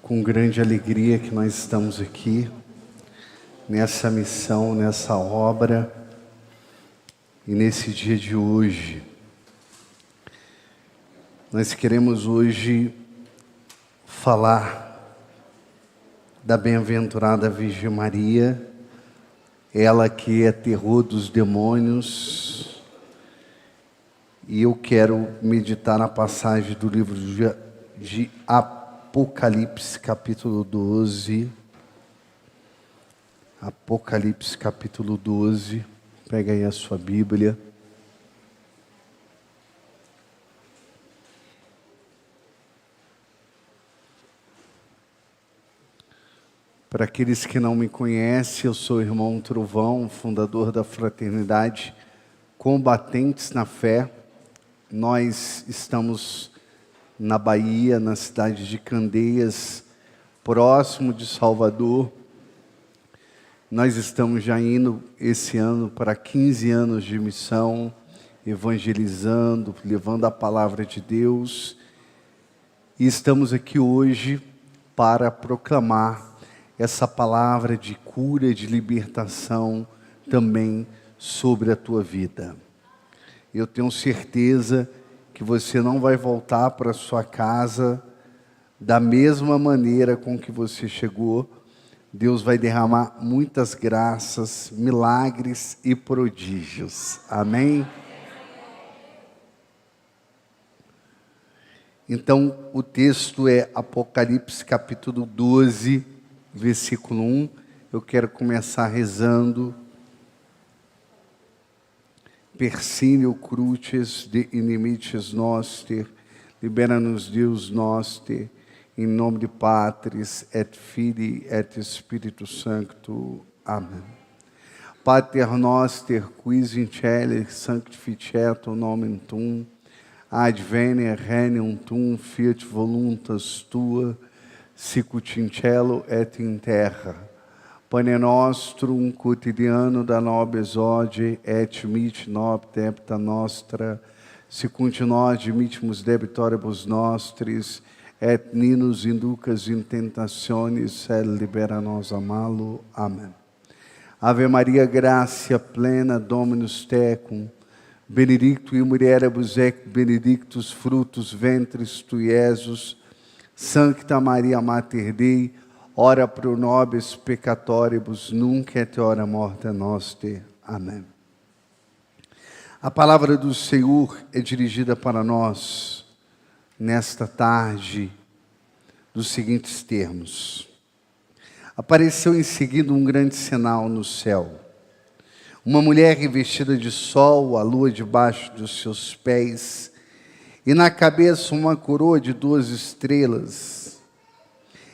com grande alegria que nós estamos aqui, nessa missão, nessa obra, e nesse dia de hoje. Nós queremos hoje falar da bem-aventurada Virgem Maria, ela que é terror dos demônios, e eu quero meditar na passagem do livro de Apocalipse, capítulo 12. Apocalipse, capítulo 12. Pega aí a sua Bíblia. Para aqueles que não me conhecem, eu sou o irmão Trovão, fundador da Fraternidade Combatentes na Fé. Nós estamos na Bahia, na cidade de Candeias, próximo de Salvador. Nós estamos já indo esse ano para 15 anos de missão, evangelizando, levando a palavra de Deus. E estamos aqui hoje para proclamar essa palavra de cura, de libertação também sobre a tua vida. Eu tenho certeza que você não vai voltar para sua casa da mesma maneira com que você chegou. Deus vai derramar muitas graças, milagres e prodígios. Amém? Então, o texto é Apocalipse capítulo 12, versículo 1. Eu quero começar rezando. Persine crucis de inimites noster, libera-nos Deus noster, em nome de Patris et Filii et Spiritus Sancto. Amém. Pater noster, quis in celi sanctificetur nomen tuum, adveniat regnum tuum, fiat voluntas tua, sicut in cielo et in terra. Pane nostrum quotidiano da nobis hodie, et mit nobis debita nostra, sicut nos dimittimus debitoribus nostris, et ni nos inducas in tentationis, sed libera nos a malo. Amém. Ave Maria, gratia plena, Dominus tecum, benedicta in mulieribus et benedictus fructus ventris tui, Iesus. Sancta Maria Mater Dei, ora pro nobis peccatoribus, nunc et hora morte noster. Amém. A palavra do Senhor é dirigida para nós, nesta tarde, dos seguintes termos. Apareceu em seguida um grande sinal no céu. Uma mulher revestida de sol, a lua debaixo dos seus pés, e na cabeça uma coroa de 12 estrelas.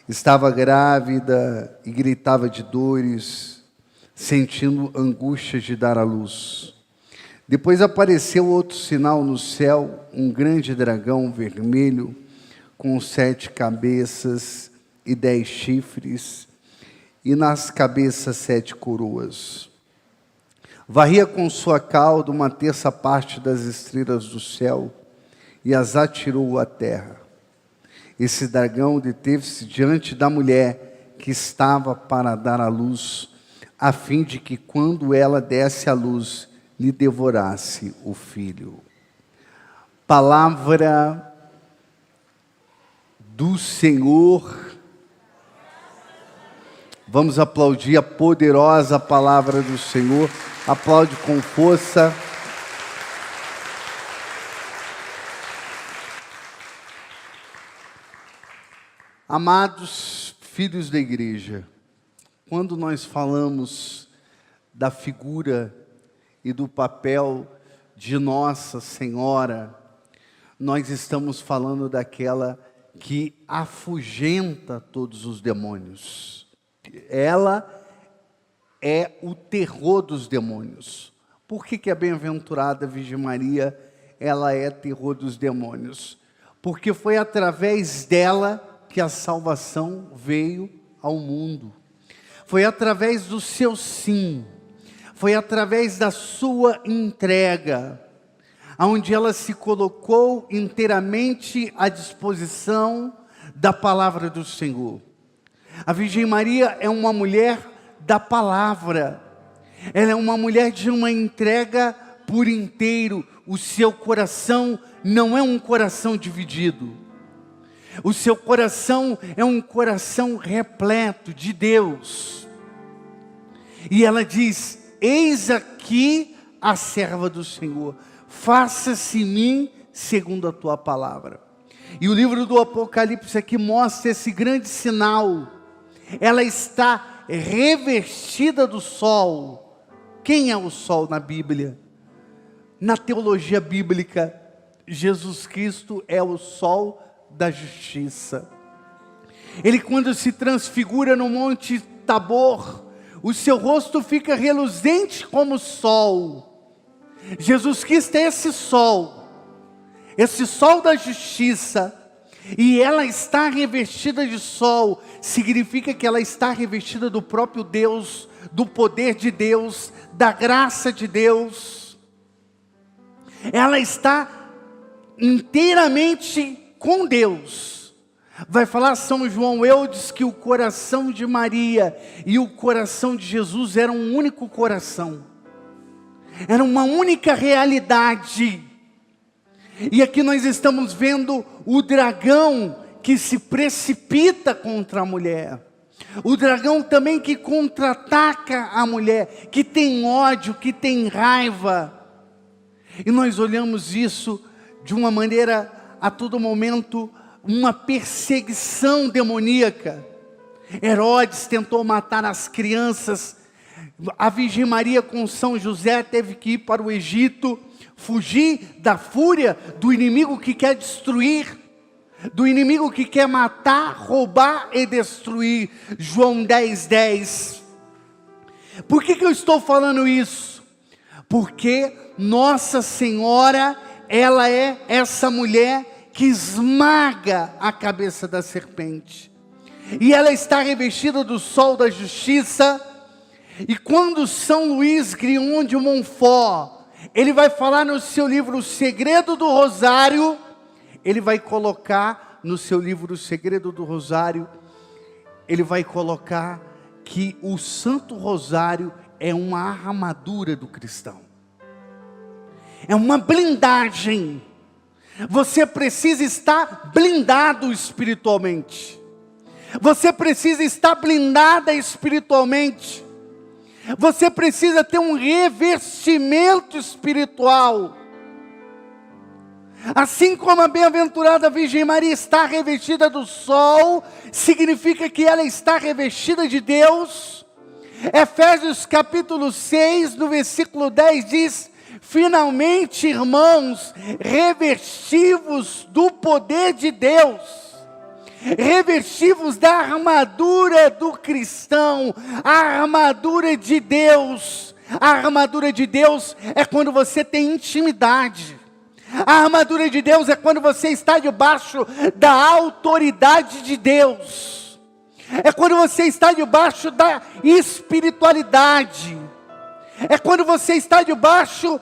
Estava grávida e gritava de dores, sentindo angústia de dar à luz. Depois apareceu outro sinal no céu, um grande dragão vermelho, com 7 cabeças e 10 chifres, e nas cabeças 7 coroas. Varria com sua cauda 1/3 parte das estrelas do céu, e as atirou à terra. Esse dragão deteve-se diante da mulher que estava para dar à luz, a fim de que, quando ela desse à luz, lhe devorasse o filho. Palavra do Senhor. Vamos aplaudir a poderosa palavra do Senhor. Aplaude com força. Amados filhos da igreja, quando nós falamos da figura e do papel de Nossa Senhora, nós estamos falando daquela que afugenta todos os demônios. Ela é o terror dos demônios. Por que a bem-aventurada Virgem Maria, ela é terror dos demônios? Porque foi através dela que a salvação veio ao mundo. Foi através do seu sim, foi através da sua entrega, onde ela se colocou inteiramente à disposição da palavra do Senhor. A Virgem Maria é uma mulher da palavra. Ela é uma mulher de uma entrega por inteiro. O seu coração não é um coração dividido. O seu coração é um coração repleto de Deus. E ela diz: eis aqui a serva do Senhor, faça-se em mim segundo a tua palavra. E o livro do Apocalipse aqui mostra esse grande sinal. Ela está revestida do sol. Quem é o sol na Bíblia? Na teologia bíblica, Jesus Cristo é o sol da justiça. Ele, quando se transfigura no monte Tabor, o seu rosto fica reluzente como o sol. Jesus Cristo é esse sol da justiça. E ela está revestida de sol, significa que ela está revestida do próprio Deus, do poder de Deus, da graça de Deus. Ela está inteiramente com Deus. Vai falar São João Eudes que o coração de Maria e o coração de Jesus eram um único coração, era uma única realidade. E aqui nós estamos vendo o dragão que se precipita contra a mulher. O dragão também que contra-ataca a mulher, que tem ódio, que tem raiva. E nós olhamos isso de uma maneira, a todo momento, uma perseguição demoníaca. Herodes tentou matar as crianças. A Virgem Maria com São José teve que ir para o Egito, fugir da fúria do inimigo que quer destruir, do inimigo que quer matar, roubar e destruir. João 10:10. Por que eu estou falando isso? Porque Nossa Senhora, ela é essa mulher que esmaga a cabeça da serpente. E ela está revestida do sol da justiça. E quando São Luís Grignon de Montfort, ele vai falar no seu livro O Segredo do Rosário, ele vai colocar no seu livro O Segredo do Rosário, ele vai colocar que o Santo Rosário é uma armadura do cristão. É uma blindagem. Você precisa estar blindado espiritualmente. Você precisa estar blindada espiritualmente. Você precisa ter um revestimento espiritual. Assim como a bem-aventurada Virgem Maria está revestida do sol, significa que ela está revestida de Deus. Efésios capítulo 6, no versículo 10 diz: finalmente, irmãos, revestivos do poder de Deus. Revestivos da armadura do cristão, a armadura de Deus. A armadura de Deus é quando você tem intimidade. A armadura de Deus é quando você está debaixo da autoridade de Deus. É quando você está debaixo da espiritualidade. É quando você está debaixo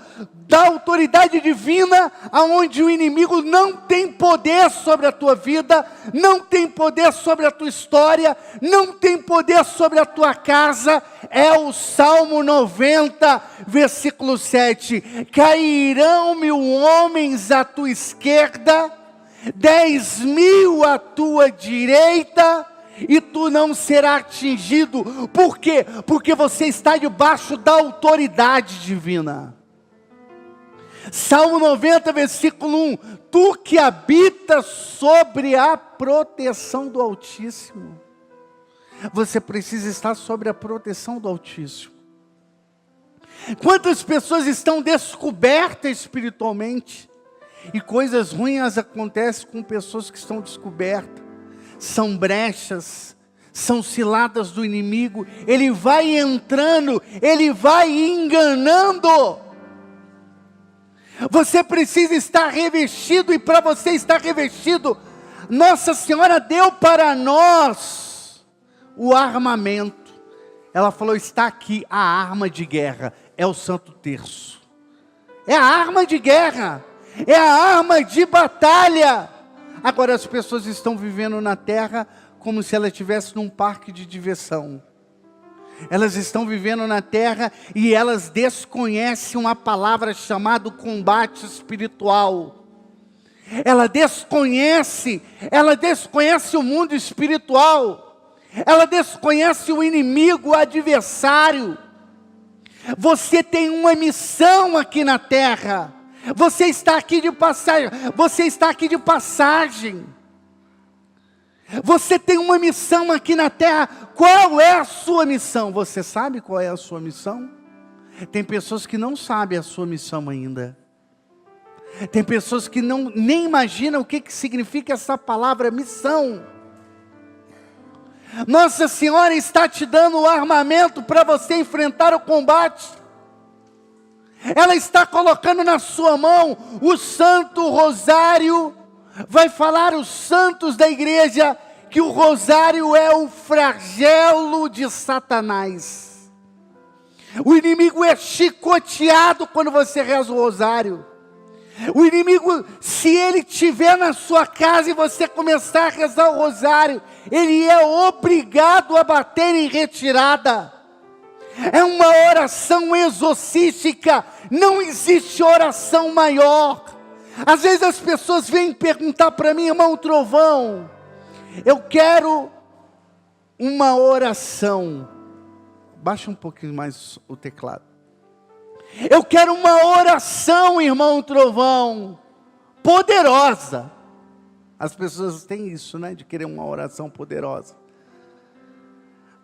da autoridade divina, aonde o inimigo não tem poder sobre a tua vida, não tem poder sobre a tua história, não tem poder sobre a tua casa. É o Salmo 90, versículo 7. Cairão 1000 homens à tua esquerda, 10.000 à tua direita, e tu não serás atingido. Por quê? Porque você está debaixo da autoridade divina. Salmo 90, versículo 1. Tu que habitas sobre a proteção do Altíssimo. Você precisa estar sobre a proteção do Altíssimo. Quantas pessoas estão descobertas espiritualmente, e coisas ruins acontecem com pessoas que estão descobertas. São brechas, são ciladas do inimigo. Ele vai entrando, ele vai enganando. Você precisa estar revestido, e para você estar revestido, Nossa Senhora deu para nós o armamento. Ela falou: está aqui a arma de guerra, é o Santo Terço. É a arma de guerra, é a arma de batalha. Agora as pessoas estão vivendo na terra como se ela estivesse num parque de diversão. Elas estão vivendo na terra e elas desconhecem uma palavra chamada combate espiritual. Ela desconhece o mundo espiritual. Ela desconhece o inimigo, o adversário. Você tem uma missão aqui na terra. Você está aqui de passagem. Você tem uma missão aqui na terra. Qual é a sua missão? Você sabe qual é a sua missão? Tem pessoas que não sabem a sua missão ainda. Tem pessoas que nem imaginam o que significa essa palavra missão. Nossa Senhora está te dando o armamento para você enfrentar o combate. Ela está colocando na sua mão o Santo Rosário. Vai falar os santos da igreja que o rosário é o flagelo de Satanás. O inimigo é chicoteado quando você reza o rosário. O inimigo, se ele estiver na sua casa e você começar a rezar o rosário, ele é obrigado a bater em retirada. É uma oração exorcística, não existe oração maior. Às vezes as pessoas vêm perguntar para mim, irmão Trovão, eu quero uma oração. Baixa um pouquinho mais o teclado. Eu quero uma oração, irmão Trovão, poderosa. As pessoas têm isso, né, de querer uma oração poderosa.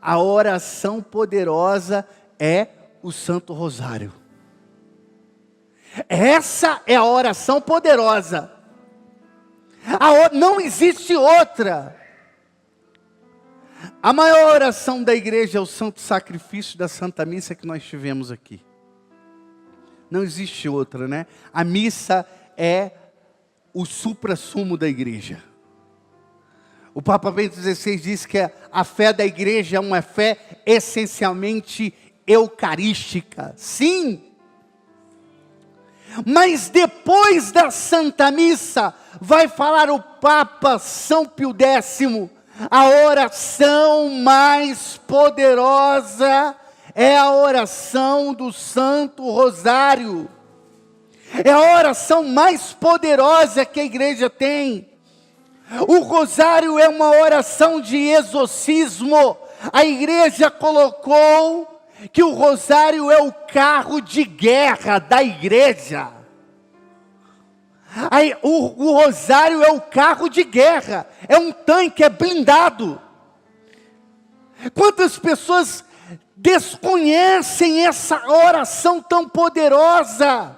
A oração poderosa é o Santo Rosário. Essa é a oração poderosa. Não existe outra. A maior oração da igreja é o Santo Sacrifício da Santa Missa que nós tivemos aqui. Não existe outra, né? A missa é o suprassumo da igreja. O Papa Bento XVI diz que a fé da igreja é uma fé essencialmente eucarística. Sim! Mas depois da Santa Missa, vai falar o Papa São Pio X, a oração mais poderosa é a oração do Santo Rosário. É a oração mais poderosa que a igreja tem. O rosário é uma oração de exorcismo. A igreja colocou que o rosário é o carro de guerra da igreja. O rosário é o carro de guerra, é um tanque, é blindado. Quantas pessoas desconhecem essa oração tão poderosa?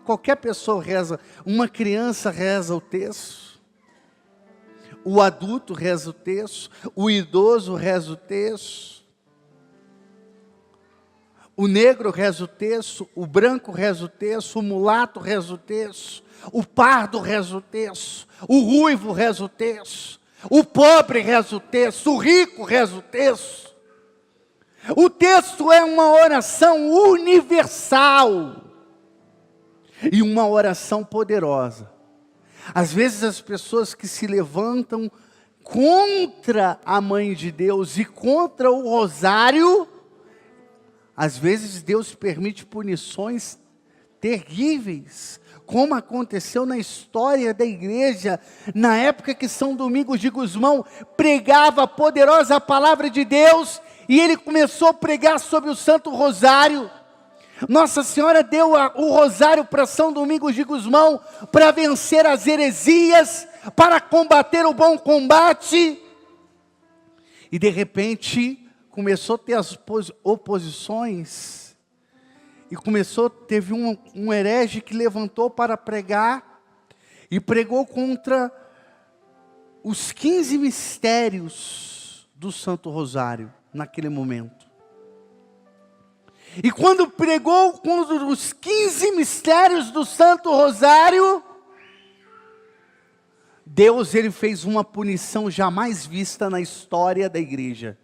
Qualquer pessoa reza, uma criança reza o texto, o adulto reza o texto, o idoso reza o texto, o negro reza o texto, o branco reza o texto, o mulato reza o texto, o pardo reza o texto, o ruivo reza o texto, o pobre reza o texto, o rico reza o texto. O texto é uma oração universal e uma oração poderosa. Às vezes as pessoas que se levantam contra a Mãe de Deus e contra o rosário, às vezes Deus permite punições terríveis, como aconteceu na história da igreja, na época que São Domingos de Gusmão pregava a poderosa palavra de Deus, e ele começou a pregar sobre o Santo Rosário. Nossa Senhora deu o rosário para São Domingos de Gusmão, para vencer as heresias, para combater o bom combate, e de repente começou a ter as oposições, e teve um herege que levantou para pregar, e pregou contra os 15 mistérios do Santo Rosário, naquele momento. E quando pregou contra os 15 mistérios do Santo Rosário, Deus, ele fez uma punição jamais vista na história da igreja.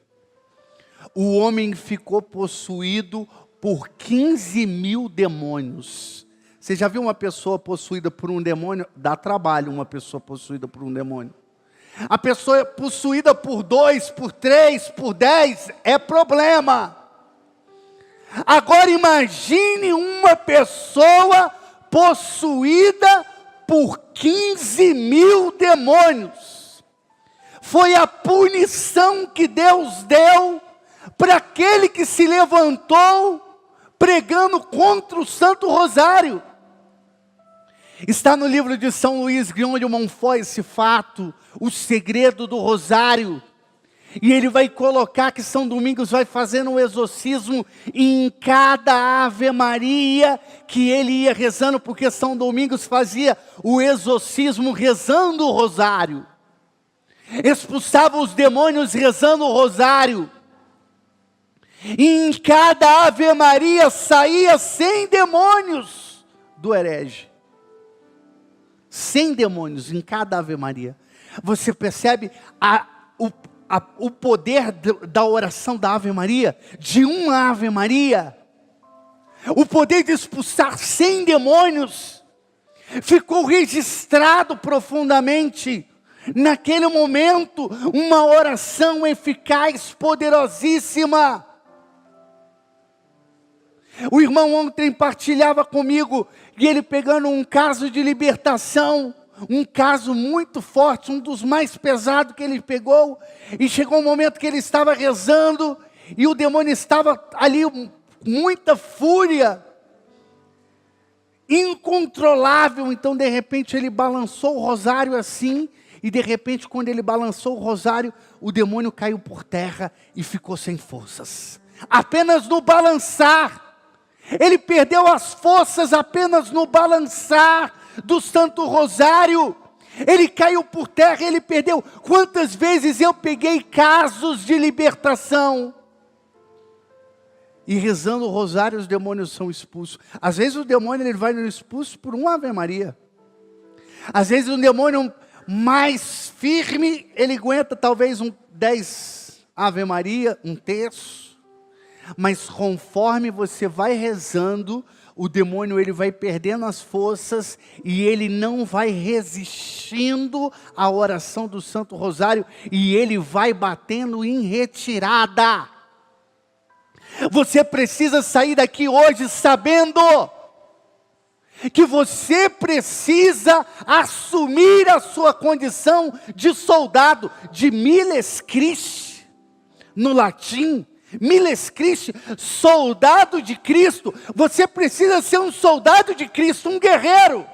O homem ficou possuído por 15.000 demônios, Você já viu uma pessoa possuída por um demônio? Dá trabalho uma pessoa possuída por um demônio. A pessoa possuída por 2, por 3, por 10, é problema. Agora imagine uma pessoa possuída por 15.000 demônios. Foi a punição que Deus deu para aquele que se levantou pregando contra o Santo Rosário. Está no livro de São Luís Guion de Montfort esse fato, o segredo do Rosário. E ele vai colocar que São Domingos vai fazendo um exorcismo em cada Ave Maria que ele ia rezando, porque São Domingos fazia o exorcismo rezando o Rosário. Expulsava os demônios rezando o Rosário. E em cada Ave Maria saía 100 demônios do herege. 100 demônios em cada Ave Maria. Você percebe o poder da oração da Ave Maria? De uma Ave Maria. O poder de expulsar 100 demônios. Ficou registrado profundamente. Naquele momento, uma oração eficaz, poderosíssima. O irmão ontem partilhava comigo, e ele pegando um caso de libertação, um caso muito forte, um dos mais pesados que ele pegou, e chegou um momento que ele estava rezando, e o demônio estava ali, muita fúria, incontrolável. Então de repente ele balançou o rosário assim, e de repente quando ele balançou o rosário, o demônio caiu por terra e ficou sem forças, apenas no balançar. Ele perdeu as forças apenas no balançar do Santo Rosário. Ele caiu por terra, ele perdeu. Quantas vezes eu peguei casos de libertação, e rezando o rosário os demônios são expulsos. Às vezes o demônio ele vai expulso por uma Ave Maria. Às vezes um demônio mais firme, ele aguenta talvez 10 Ave Maria, um terço. Mas conforme você vai rezando, o demônio ele vai perdendo as forças e ele não vai resistindo à oração do Santo Rosário e ele vai batendo em retirada. Você precisa sair daqui hoje sabendo que você precisa assumir a sua condição de soldado, de miles Christi, no latim. Miles Christi, soldado de Cristo. Você precisa ser um soldado de Cristo, um guerreiro.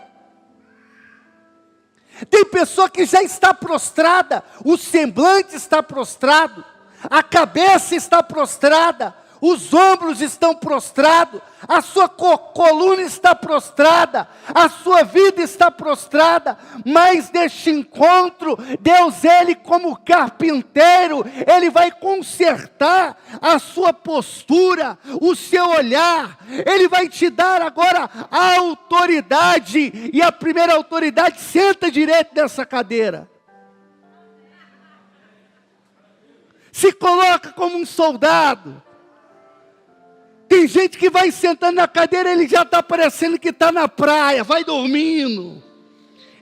Tem pessoa que já está prostrada, o semblante está prostrado, a cabeça está prostrada, os ombros estão prostrados, a sua coluna está prostrada, a sua vida está prostrada, mas neste encontro, Deus, Ele como carpinteiro, Ele vai consertar a sua postura, o seu olhar, Ele vai te dar agora a autoridade, e a primeira autoridade, senta direito nessa cadeira. Se coloca como um soldado. Tem gente que vai sentando na cadeira, ele já está parecendo que está na praia, vai dormindo.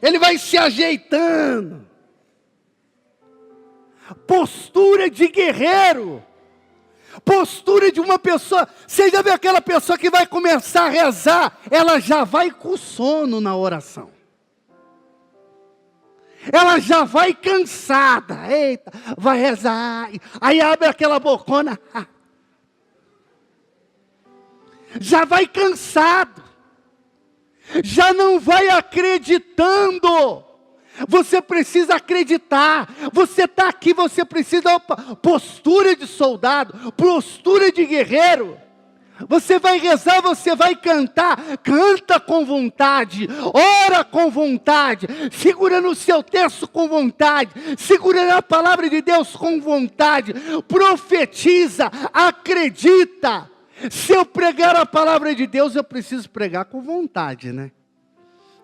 Ele vai se ajeitando. Postura de guerreiro. Postura de uma pessoa. Você já viu aquela pessoa que vai começar a rezar, ela já vai com sono na oração. Ela já vai cansada. Eita, vai rezar. Aí abre aquela bocona. Já vai cansado, já não vai acreditando. Você precisa acreditar. Você está aqui, você precisa postura de soldado, postura de guerreiro. Você vai rezar, você vai cantar, canta com vontade, ora com vontade, segura no seu texto com vontade, segura na palavra de Deus com vontade, profetiza, acredita. Se eu pregar a palavra de Deus, eu preciso pregar com vontade, né?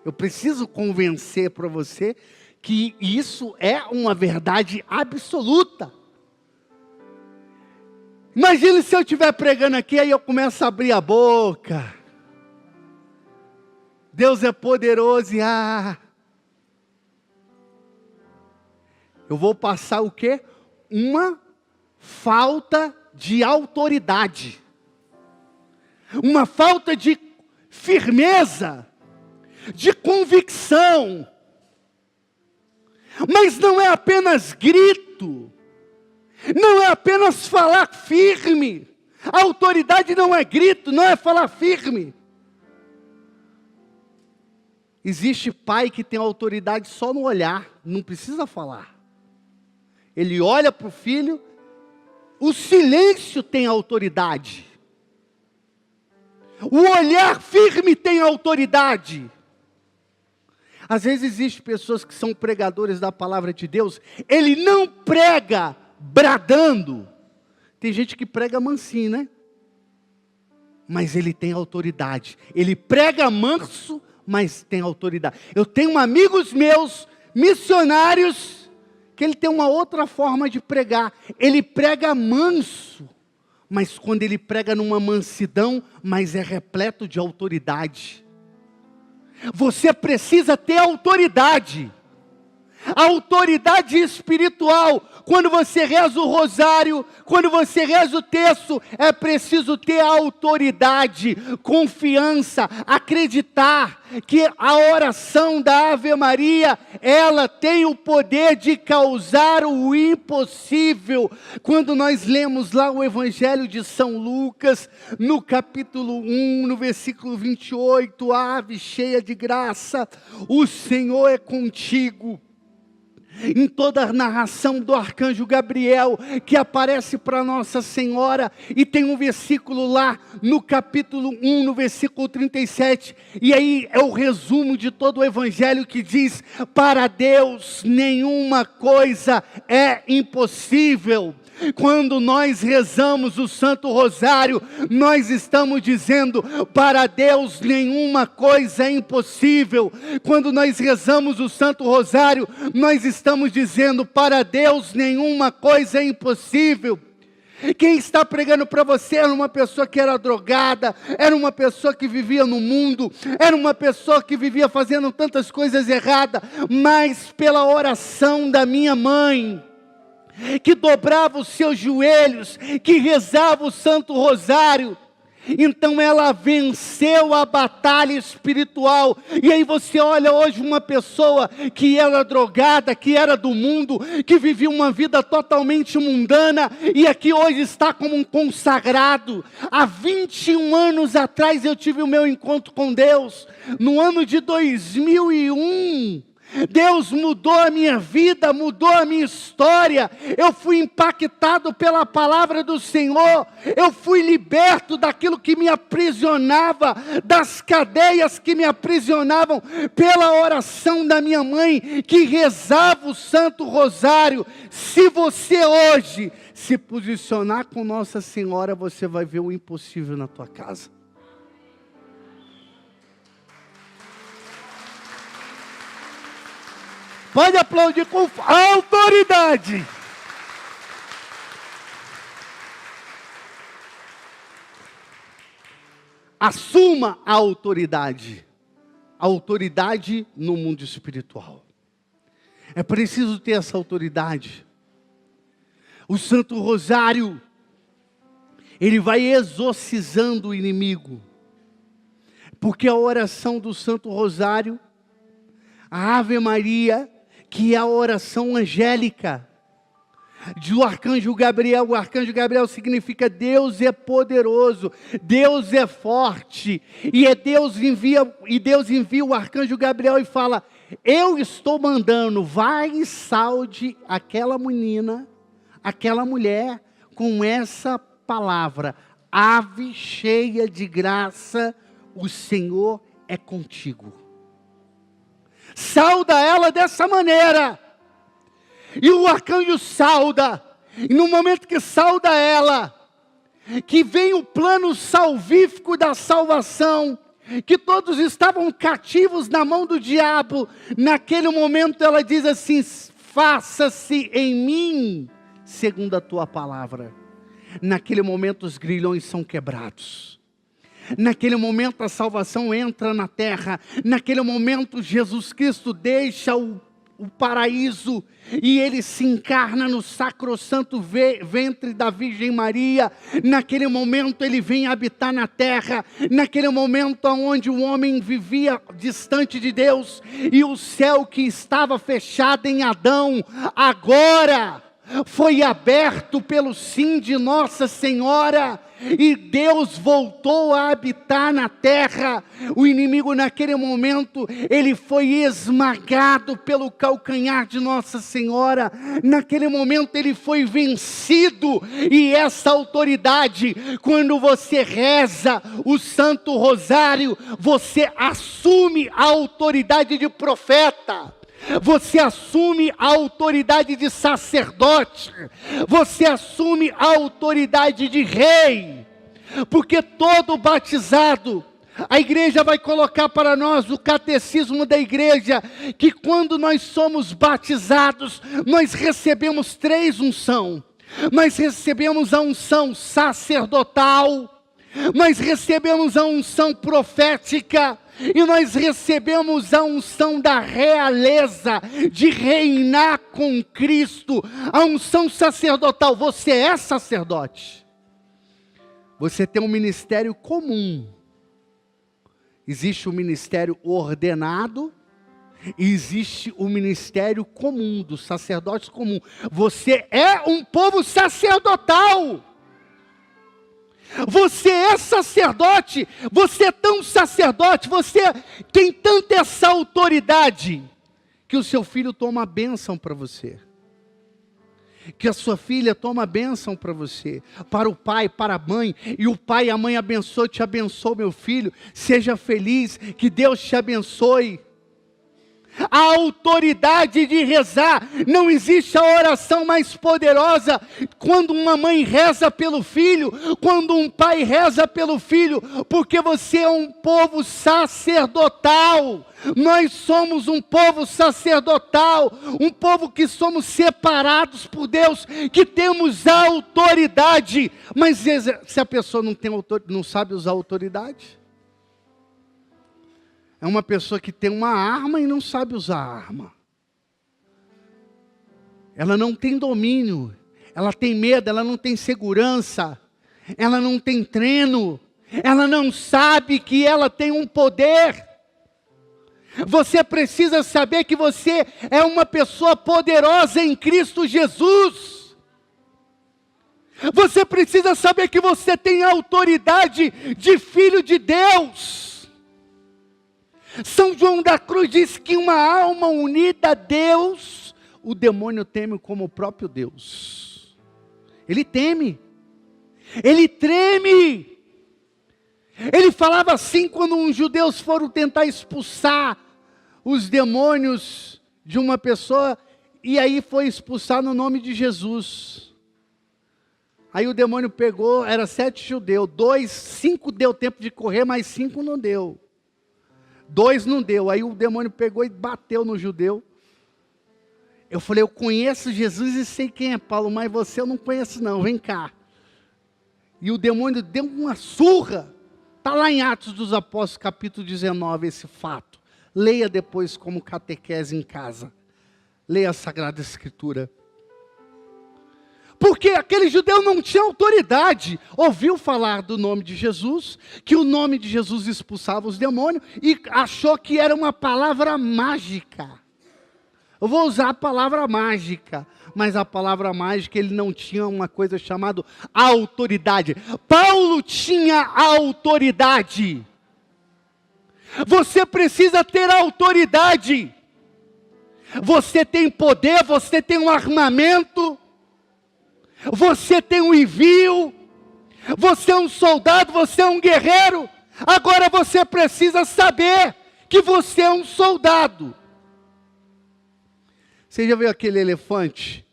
Eu preciso convencer para você que isso é uma verdade absoluta. Imagine se eu estiver pregando aqui, aí eu começo a abrir a boca. Deus é poderoso e eu vou passar o quê? Uma falta de autoridade. Uma falta de firmeza, de convicção. Mas não é apenas grito, não é apenas falar firme. A autoridade não é grito, não é falar firme. Existe pai que tem autoridade só no olhar, não precisa falar. Ele olha para o filho, o silêncio tem autoridade. O olhar firme tem autoridade. Às vezes existem pessoas que são pregadores da palavra de Deus, ele não prega bradando. Tem gente que prega mansinho, né? Mas ele tem autoridade. Ele prega manso, mas tem autoridade. Eu tenho amigos meus, missionários, que ele tem uma outra forma de pregar. Ele prega manso, mas quando ele prega numa mansidão, mas é repleto de autoridade. Você precisa ter autoridade. Autoridade espiritual. Quando você reza o rosário, quando você reza o terço, é preciso ter autoridade, confiança, acreditar que a oração da Ave Maria, ela tem o poder de causar o impossível. Quando nós lemos lá o Evangelho de São Lucas, no capítulo 1, no versículo 28, ave cheia de graça, o Senhor é contigo. Em toda a narração do arcanjo Gabriel, que aparece para Nossa Senhora, e tem um versículo lá, no capítulo 1, no versículo 37, e aí é o resumo de todo o Evangelho que diz, para Deus nenhuma coisa é impossível. Quando nós rezamos o Santo Rosário, nós estamos dizendo, para Deus nenhuma coisa é impossível. Quando nós rezamos o Santo Rosário, nós estamos dizendo, para Deus nenhuma coisa é impossível. Quem está pregando para você era uma pessoa que era drogada, era uma pessoa que vivia no mundo, era uma pessoa que vivia fazendo tantas coisas erradas, mas pela oração da minha mãe, que dobrava os seus joelhos, que rezava o Santo Rosário, então ela venceu a batalha espiritual. E aí você olha hoje uma pessoa que era drogada, que era do mundo, que vivia uma vida totalmente mundana, e aqui hoje está como um consagrado. Há 21 anos atrás eu tive o meu encontro com Deus, no ano de 2001, Deus mudou a minha vida, mudou a minha história. Eu fui impactado pela palavra do Senhor. Eu fui liberto daquilo que me aprisionava, das cadeias que me aprisionavam, pela oração da minha mãe, que rezava o Santo Rosário. Se você hoje se posicionar com Nossa Senhora, você vai ver o impossível na tua casa. Pode aplaudir com autoridade. Assuma a autoridade. A autoridade no mundo espiritual. É preciso ter essa autoridade. O Santo Rosário, ele vai exorcizando o inimigo. Porque a oração do Santo Rosário, a Ave Maria, que é a oração angélica do arcanjo Gabriel. O arcanjo Gabriel significa Deus é poderoso, Deus é forte, e Deus envia o arcanjo Gabriel e fala, eu estou mandando, vai e salve aquela menina, aquela mulher, com essa palavra, ave cheia de graça, o Senhor é contigo. Sauda ela dessa maneira. E o arcanjo sauda. E no momento que sauda ela, que vem o plano salvífico da salvação, que todos estavam cativos na mão do diabo. Naquele momento ela diz assim, faça-se em mim, segundo a tua palavra. Naquele momento os grilhões são quebrados. Naquele momento a salvação entra na terra. Naquele momento Jesus Cristo deixa o paraíso e ele se encarna no sacrossanto ventre da Virgem Maria. Naquele momento ele vem habitar na terra. Naquele momento onde o homem vivia distante de Deus e o céu que estava fechado em Adão, agora foi aberto pelo sim de Nossa Senhora, e Deus voltou a habitar na terra. O inimigo naquele momento, ele foi esmagado pelo calcanhar de Nossa Senhora. Naquele momento ele foi vencido, e essa autoridade, quando você reza o Santo Rosário, você assume a autoridade de profeta. Você assume a autoridade de sacerdote, você assume a autoridade de rei, porque todo batizado, a igreja vai colocar para nós o catecismo da igreja, que quando nós somos batizados, nós recebemos 3 unções. Nós recebemos a unção sacerdotal, nós recebemos a unção profética, e nós recebemos a unção da realeza, de reinar com Cristo. A unção sacerdotal, você é sacerdote. Você tem um ministério comum. Existe o ministério ordenado, e existe o ministério comum, dos sacerdotes comum. Você é um povo sacerdotal. Você é sacerdote, você é tão sacerdote, você tem tanta essa autoridade, que o seu filho toma a bênção para você, que a sua filha toma a bênção para você, para o pai, para a mãe, e o pai e a mãe abençoam, te abençoe meu filho, seja feliz, que Deus te abençoe. A autoridade de rezar, não existe a oração mais poderosa quando uma mãe reza pelo filho, quando um pai reza pelo filho, porque você é um povo sacerdotal. Nós somos um povo sacerdotal, um povo que somos separados por Deus, que temos autoridade. Mas se a pessoa não sabe usar autoridade, é uma pessoa que tem uma arma e não sabe usar a arma. Ela não tem domínio, ela tem medo, ela não tem segurança, ela não tem treino, ela não sabe que ela tem um poder. Você precisa saber que você é uma pessoa poderosa em Cristo Jesus. Você precisa saber que você tem autoridade de filho de Deus. São João da Cruz diz que uma alma unida a Deus, o demônio teme como o próprio Deus. Ele teme, ele treme. Ele falava assim quando os judeus foram tentar expulsar os demônios de uma pessoa, e aí foi expulsar no nome de Jesus. Aí o demônio pegou, era 7 judeus, 5 deu tempo de correr, mas 5 não deu. 2 não deu, aí o demônio pegou e bateu no judeu. Eu falei, eu conheço Jesus e sei quem é Paulo, mas você eu não conheço não, vem cá. E o demônio deu uma surra. Está lá em Atos dos Apóstolos, capítulo 19, esse fato. Leia depois como catequese em casa. Leia a Sagrada Escritura. Porque aquele judeu não tinha autoridade, ouviu falar do nome de Jesus, que o nome de Jesus expulsava os demônios, e achou que era uma palavra mágica. Eu vou usar a palavra mágica, mas a palavra mágica ele não tinha uma coisa chamada autoridade. Paulo tinha autoridade. Você precisa ter autoridade. Você tem poder, você tem um armamento, você tem um envio, você é um soldado, você é um guerreiro. Agora você precisa saber que você é um soldado. Você já viu aquele elefante?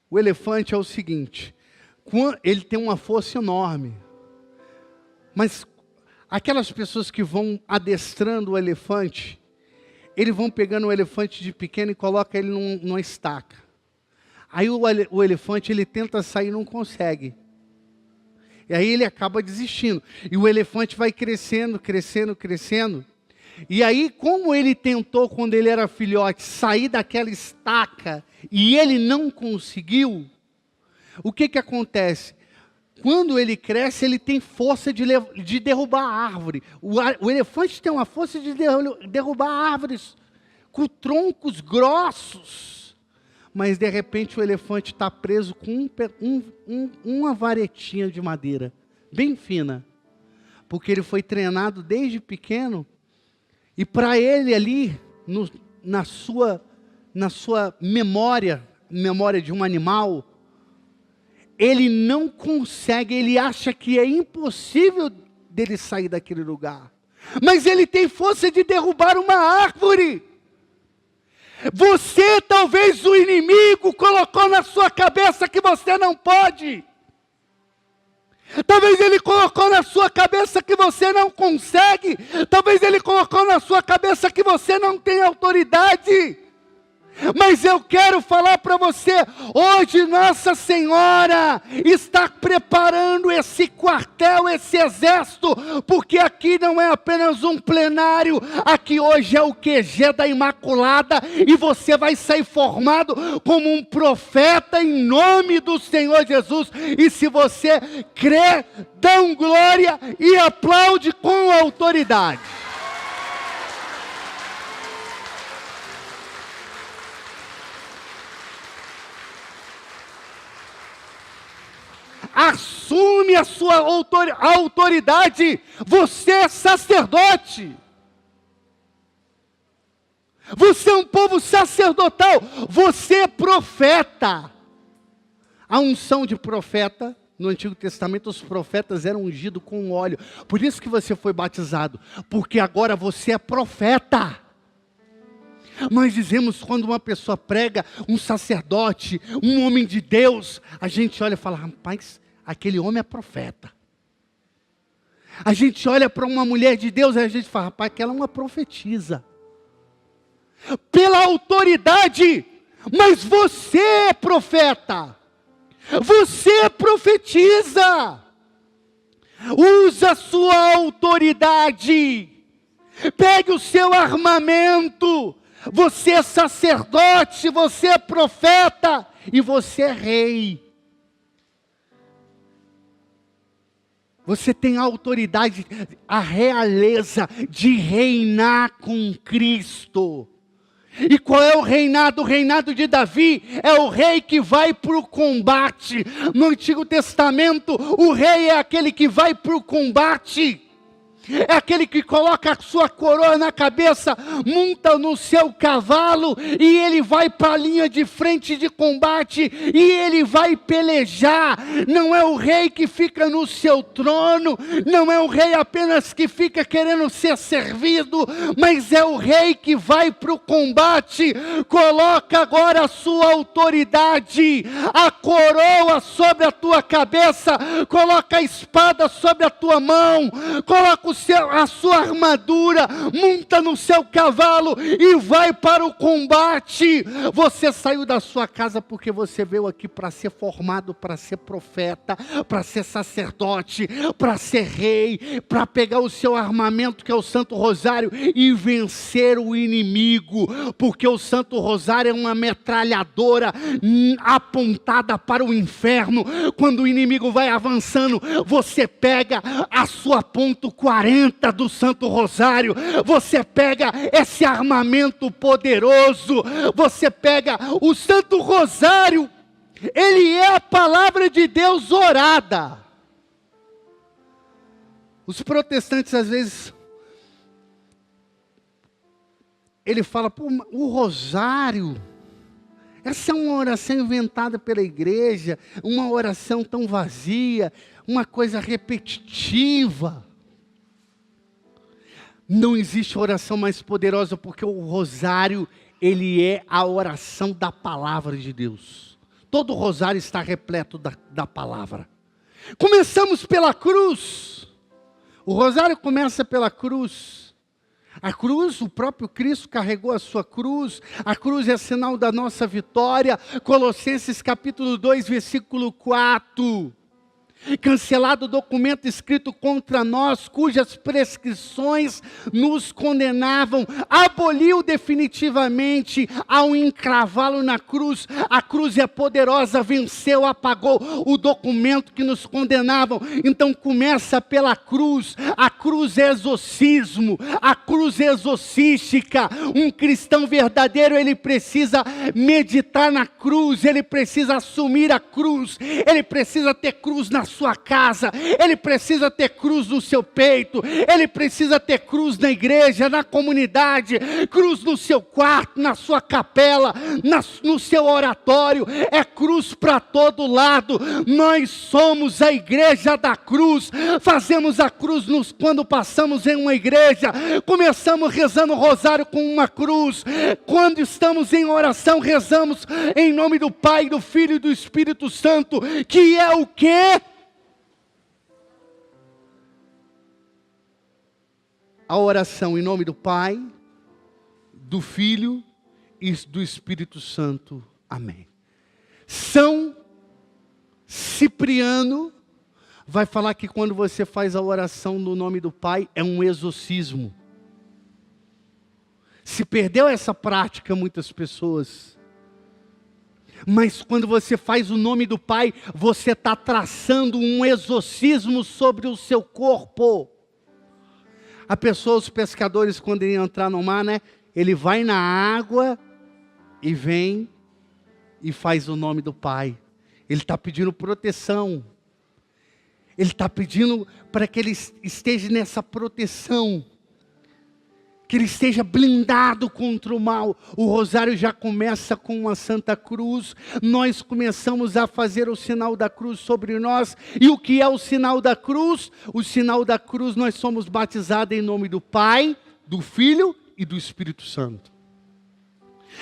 O elefante é o seguinte, ele tem uma força enorme, mas aquelas pessoas que vão adestrando o elefante, eles vão pegando o elefante de pequeno e colocam ele numa estaca. Aí o elefante ele tenta sair e não consegue. E aí ele acaba desistindo. E o elefante vai crescendo, crescendo, crescendo. E aí, como ele tentou, quando ele era filhote, sair daquela estaca, e ele não conseguiu, o que acontece? Quando ele cresce, ele tem força de derrubar a árvore. O elefante tem uma força de derrubar árvores com troncos grossos. Mas, de repente, o elefante está preso com uma varetinha de madeira, bem fina. Porque ele foi treinado desde pequeno. E para ele ali, na sua memória de um animal, ele não consegue, ele acha que é impossível dele sair daquele lugar. Mas ele tem força de derrubar uma árvore. Você, talvez o inimigo colocou na sua cabeça que você não pode. Talvez ele colocou na sua cabeça que você não consegue. Talvez ele colocou na sua cabeça que você não tem autoridade. Mas eu quero falar para você, hoje Nossa Senhora está preparando esse quartel, esse exército, porque aqui não é apenas um plenário, aqui hoje é o QG da Imaculada, e você vai sair formado como um profeta em nome do Senhor Jesus, e se você crê, dá glória e aplaude com autoridade. Assume a sua autoridade. Você é sacerdote. Você é um povo sacerdotal. Você é profeta. A unção de profeta, no Antigo Testamento, os profetas eram ungidos com óleo. Por isso que você foi batizado. Porque agora você é profeta. Nós dizemos, quando uma pessoa prega, um sacerdote, um homem de Deus, a gente olha e fala, rapaz, aquele homem é profeta. A gente olha para uma mulher de Deus e a gente fala, rapaz, aquela é uma profetisa. Pela autoridade, mas você é profeta. Você profetiza. Usa a sua autoridade. Pegue o seu armamento. Você é sacerdote, você é profeta e você é rei. Você tem a autoridade, a realeza de reinar com Cristo. E qual é o reinado? O reinado de Davi é o rei que vai para o combate. No Antigo Testamento, o rei é aquele que vai para o combate. É aquele que coloca a sua coroa na cabeça, monta no seu cavalo e ele vai para a linha de frente de combate e ele vai pelejar. Não é o rei que fica no seu trono, não é o rei apenas que fica querendo ser servido, mas é o rei que vai para o combate. Coloca agora a sua autoridade, a coroa sobre a tua cabeça, coloca a espada sobre a tua mão, coloca a sua armadura, monta no seu cavalo e vai para o combate. Você saiu da sua casa porque você veio aqui para ser formado, para ser profeta, para ser sacerdote, para ser rei, para pegar o seu armamento que é o Santo Rosário e vencer o inimigo, porque o Santo Rosário é uma metralhadora apontada para o inferno. Quando o inimigo vai avançando, você pega a sua ponto 40 do Santo Rosário, você pega esse armamento poderoso, você pega o Santo Rosário, ele é a palavra de Deus orada. Os protestantes às vezes, ele fala, pô, o rosário, essa é uma oração inventada pela igreja, uma oração tão vazia, uma coisa repetitiva. Não existe oração mais poderosa, porque o rosário, ele é a oração da palavra de Deus. Todo o rosário está repleto da palavra. Começamos pela cruz. O rosário começa pela cruz. A cruz, o próprio Cristo carregou a sua cruz. A cruz é sinal da nossa vitória. Colossenses capítulo 2, versículo 4. Cancelado o documento escrito contra nós, cujas prescrições nos condenavam. Aboliu definitivamente ao encravá-lo na cruz. A cruz é poderosa, venceu, apagou o documento que nos condenavam. Então começa pela cruz. A cruz é exorcismo, a cruz é exorcística. Um cristão verdadeiro, ele precisa meditar na cruz, ele precisa assumir a cruz, ele precisa ter cruz na sua casa, ele precisa ter cruz no seu peito, ele precisa ter cruz na igreja, na comunidade, cruz no seu quarto, na sua capela, no seu oratório, é cruz para todo lado. Nós somos a igreja da cruz, fazemos a cruz quando passamos em uma igreja, começamos rezando o rosário com uma cruz, quando estamos em oração, rezamos em nome do Pai, do Filho e do Espírito Santo, que é o quê? A oração em nome do Pai, do Filho e do Espírito Santo. Amém. São Cipriano vai falar que quando você faz a oração no nome do Pai, é um exorcismo. Se perdeu essa prática, muitas pessoas. Mas quando você faz o nome do Pai, você está traçando um exorcismo sobre o seu corpo. A pessoa, os pescadores, quando iam entrar no mar, né? Ele vai na água e vem e faz o nome do Pai. Ele está pedindo proteção. Ele está pedindo para que ele esteja nessa proteção. Que ele esteja blindado contra o mal. O rosário já começa com uma Santa Cruz. Nós começamos a fazer o sinal da cruz sobre nós. E o que é o sinal da cruz? O sinal da cruz, nós somos batizados em nome do Pai, do Filho e do Espírito Santo.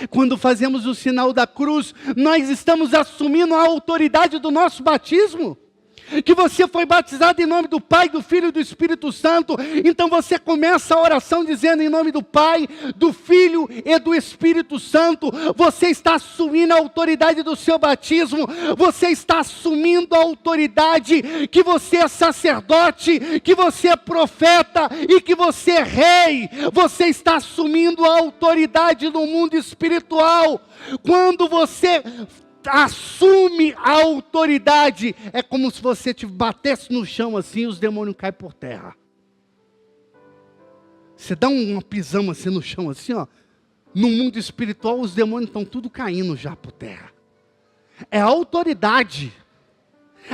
Quando fazemos o sinal da cruz, nós estamos assumindo a autoridade do nosso batismo. Que você foi batizado em nome do Pai, do Filho e do Espírito Santo. Então você começa a oração dizendo em nome do Pai, do Filho e do Espírito Santo. Você está assumindo a autoridade do seu batismo. Você está assumindo a autoridade que você é sacerdote, que você é profeta e que você é rei. Você está assumindo a autoridade no mundo espiritual. Quando você assume a autoridade, é como se você te batesse no chão assim, os demônios caem por terra. Você dá uma pisão assim no chão assim, ó. No mundo espiritual os demônios estão tudo caindo já por terra. É a autoridade,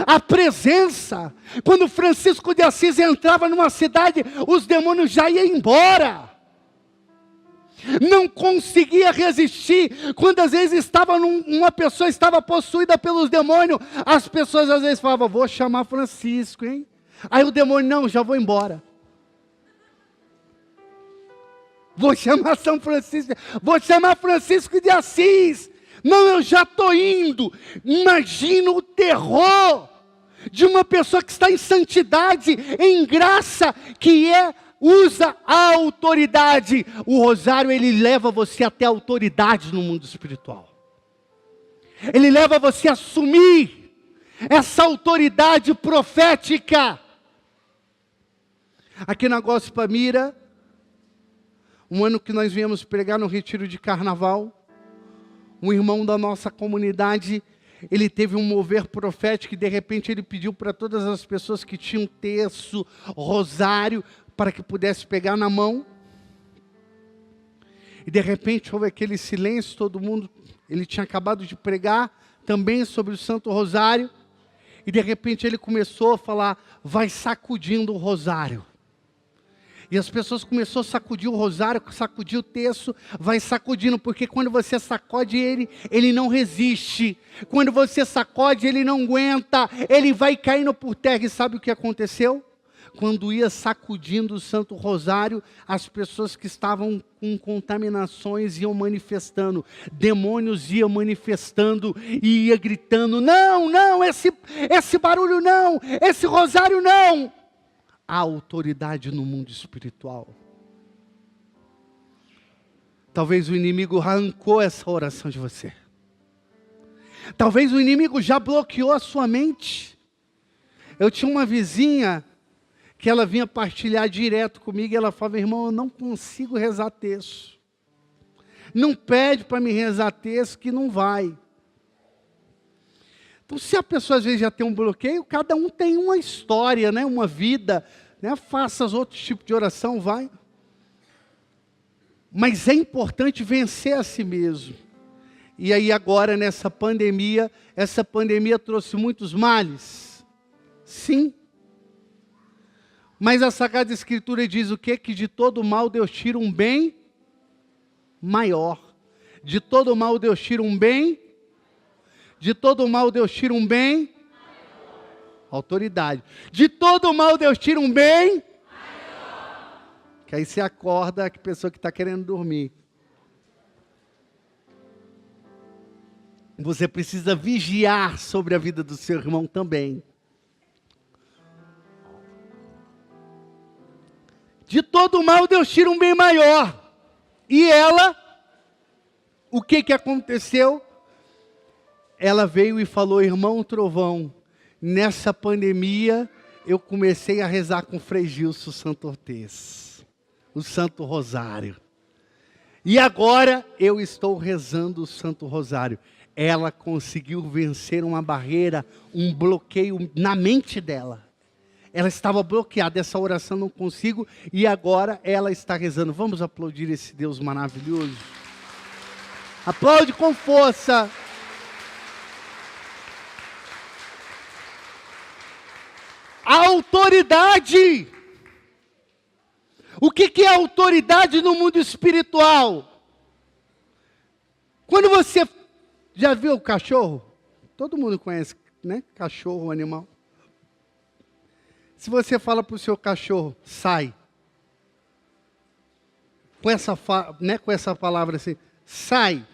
a presença. Quando Francisco de Assis entrava numa cidade, os demônios já iam embora. Não conseguia resistir. Quando às vezes uma pessoa estava possuída pelos demônios, as pessoas às vezes falavam, vou chamar Francisco, hein? Aí o demônio, não, já vou embora. Vou chamar São Francisco, vou chamar Francisco de Assis. Não, eu já estou indo. Imagina o terror de uma pessoa que está em santidade, em graça, usa a autoridade. O rosário, ele leva você até a autoridade no mundo espiritual. Ele leva você a assumir essa autoridade profética. Aqui na Gospel Mira, um ano que nós viemos pregar no retiro de carnaval, um irmão da nossa comunidade, ele teve um mover profético e de repente ele pediu para todas as pessoas que tinham terço, rosário, para que pudesse pegar na mão. E de repente houve aquele silêncio, todo mundo, ele tinha acabado de pregar também sobre o Santo Rosário, e de repente ele começou a falar, vai sacudindo o rosário. E as pessoas começaram a sacudir o rosário, sacudir o terço, vai sacudindo, porque quando você sacode ele não resiste. Quando você sacode, ele não aguenta, ele vai caindo por terra. E sabe o que aconteceu? Quando ia sacudindo o Santo Rosário, as pessoas que estavam com contaminações iam manifestando, demônios iam manifestando e ia gritando, não, esse barulho não, esse rosário não. A autoridade no mundo espiritual. Talvez o inimigo arrancou essa oração de você. Talvez o inimigo já bloqueou a sua mente. Eu tinha uma vizinha que ela vinha partilhar direto comigo e ela falava, irmão, eu não consigo rezar texto. Não pede para me rezar texto que não vai. Então, se a pessoa às vezes já tem um bloqueio, cada um tem uma história, né? Uma vida, né? Faça os outros tipos de oração, vai. Mas é importante vencer a si mesmo. E aí agora nessa pandemia, essa pandemia trouxe muitos males? Sim. Mas a Sagrada Escritura diz o quê? Que de todo mal Deus tira um bem maior. De todo mal Deus tira um bem. De todo mal Deus tira um bem. Autoridade. De todo mal Deus tira um bem. Que aí você acorda a pessoa que está querendo dormir. Você precisa vigiar sobre a vida do seu irmão também. De todo mal Deus tira um bem maior. E ela, o que aconteceu? Ela veio e falou, irmão Trovão, nessa pandemia eu comecei a rezar com Frei Gilson Santo Ortez, o Santo Rosário. E agora eu estou rezando o Santo Rosário. Ela conseguiu vencer uma barreira, um bloqueio na mente dela. Ela estava bloqueada, essa oração não consigo, e agora ela está rezando. Vamos aplaudir esse Deus maravilhoso? Aplaude com força. A autoridade. O que é autoridade no mundo espiritual? Quando você já viu o cachorro? Todo mundo conhece, né? Cachorro, animal. Se você fala para o seu cachorro, sai. Com essa palavra assim, sai.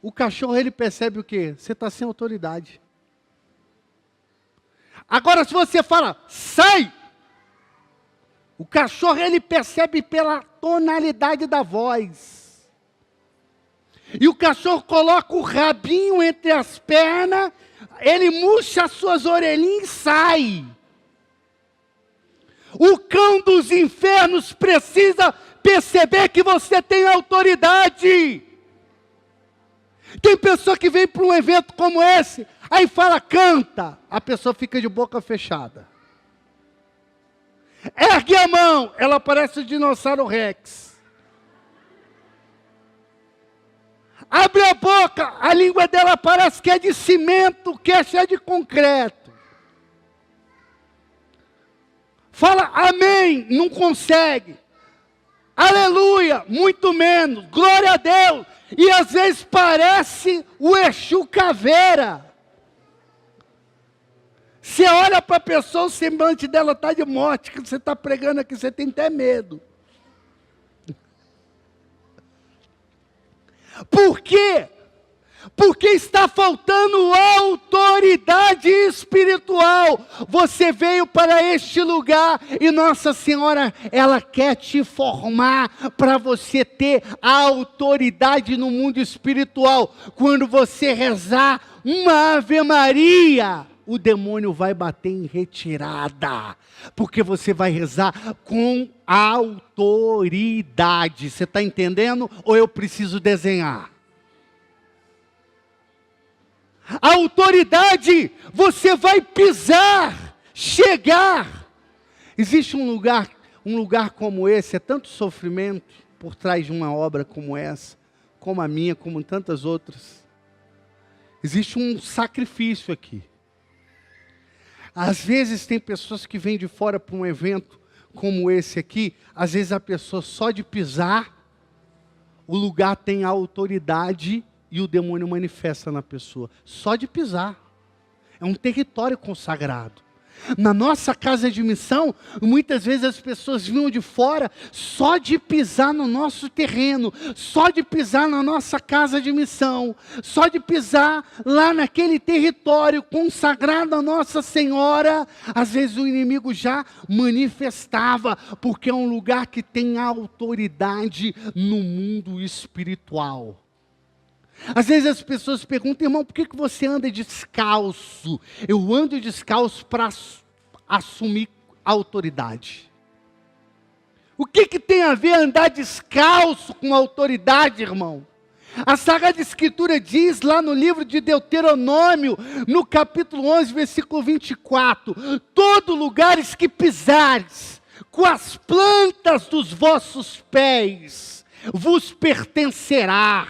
O cachorro, ele percebe o quê? Você está sem autoridade. Agora, se você fala, sai. O cachorro, ele percebe pela tonalidade da voz. E o cachorro coloca o rabinho entre as pernas, ele murcha as suas orelhinhas e sai. O cão dos infernos precisa perceber que você tem autoridade. Tem pessoa que vem para um evento como esse, aí fala, canta, a pessoa fica de boca fechada. Ergue a mão, ela parece o dinossauro Rex. Abre a boca, a língua dela parece que é de cimento, que é cheia de concreto. Fala amém, não consegue. Aleluia, muito menos. Glória a Deus. E às vezes parece o Exu Caveira. Você olha para a pessoa, o semblante dela está de morte, que você está pregando aqui, você tem até medo. Por quê? Porque está faltando autoridade espiritual. Você veio para este lugar e Nossa Senhora, ela quer te formar para você ter a autoridade no mundo espiritual. Quando você rezar uma Ave Maria, o demônio vai bater em retirada, porque você vai rezar com autoridade. Você está entendendo? Ou eu preciso desenhar? A autoridade, você vai pisar, chegar. Existe um lugar como esse, é tanto sofrimento por trás de uma obra como essa, como a minha, como tantas outras. Existe um sacrifício aqui. Às vezes tem pessoas que vêm de fora para um evento como esse aqui, às vezes a pessoa só de pisar, o lugar tem a autoridade e o demônio manifesta na pessoa, só de pisar. É um território consagrado. Na nossa casa de missão, muitas vezes as pessoas vinham de fora, só de pisar no nosso terreno, só de pisar na nossa casa de missão, só de pisar lá naquele território consagrado a Nossa Senhora, às vezes o inimigo já manifestava, porque é um lugar que tem autoridade no mundo espiritual. Às vezes as pessoas perguntam, irmão, por que você anda descalço? Eu ando descalço para assumir autoridade. O que tem a ver andar descalço com autoridade, irmão? A Sagrada Escritura diz lá no livro de Deuteronômio, no capítulo 11, versículo 24, todo lugares que pisares, com as plantas dos vossos pés, vos pertencerá.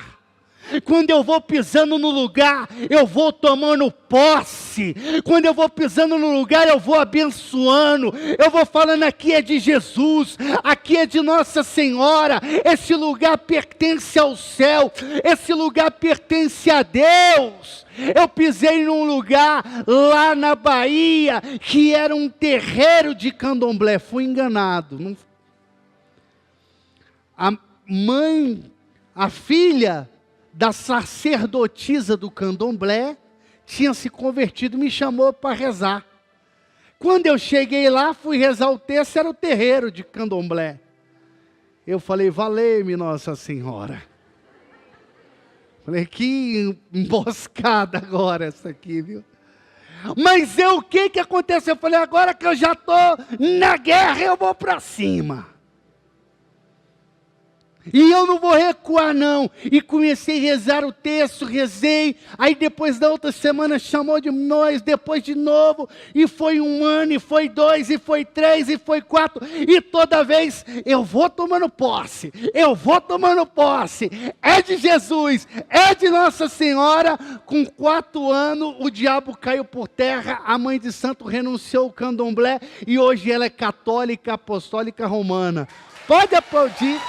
Quando eu vou pisando no lugar, eu vou tomando posse. Quando eu vou pisando no lugar, eu vou abençoando. Eu vou falando, aqui é de Jesus, aqui é de Nossa Senhora. Esse lugar pertence ao céu, esse lugar pertence a Deus. Eu pisei num lugar lá na Bahia, que era um terreiro de candomblé. Fui enganado. A filha da sacerdotisa do candomblé, tinha se convertido, me chamou para rezar. Quando eu cheguei lá, fui rezar o texto, era o terreiro de candomblé. Eu falei, valei-me Nossa Senhora. Falei, que emboscada agora essa aqui, viu? Mas o que aconteceu? Eu falei, agora que eu já estou na guerra, eu vou para cima. E eu não vou recuar não, e comecei a rezar o texto, rezei, aí depois da outra semana chamou de nós, depois de novo, e foi 1 ano, e foi 2, e foi 3, e foi 4, e toda vez eu vou tomando posse, é de Jesus, é de Nossa Senhora. Com 4 anos o diabo caiu por terra, a mãe de santo renunciou ao candomblé, e hoje ela é católica, apostólica romana. Pode aplaudir.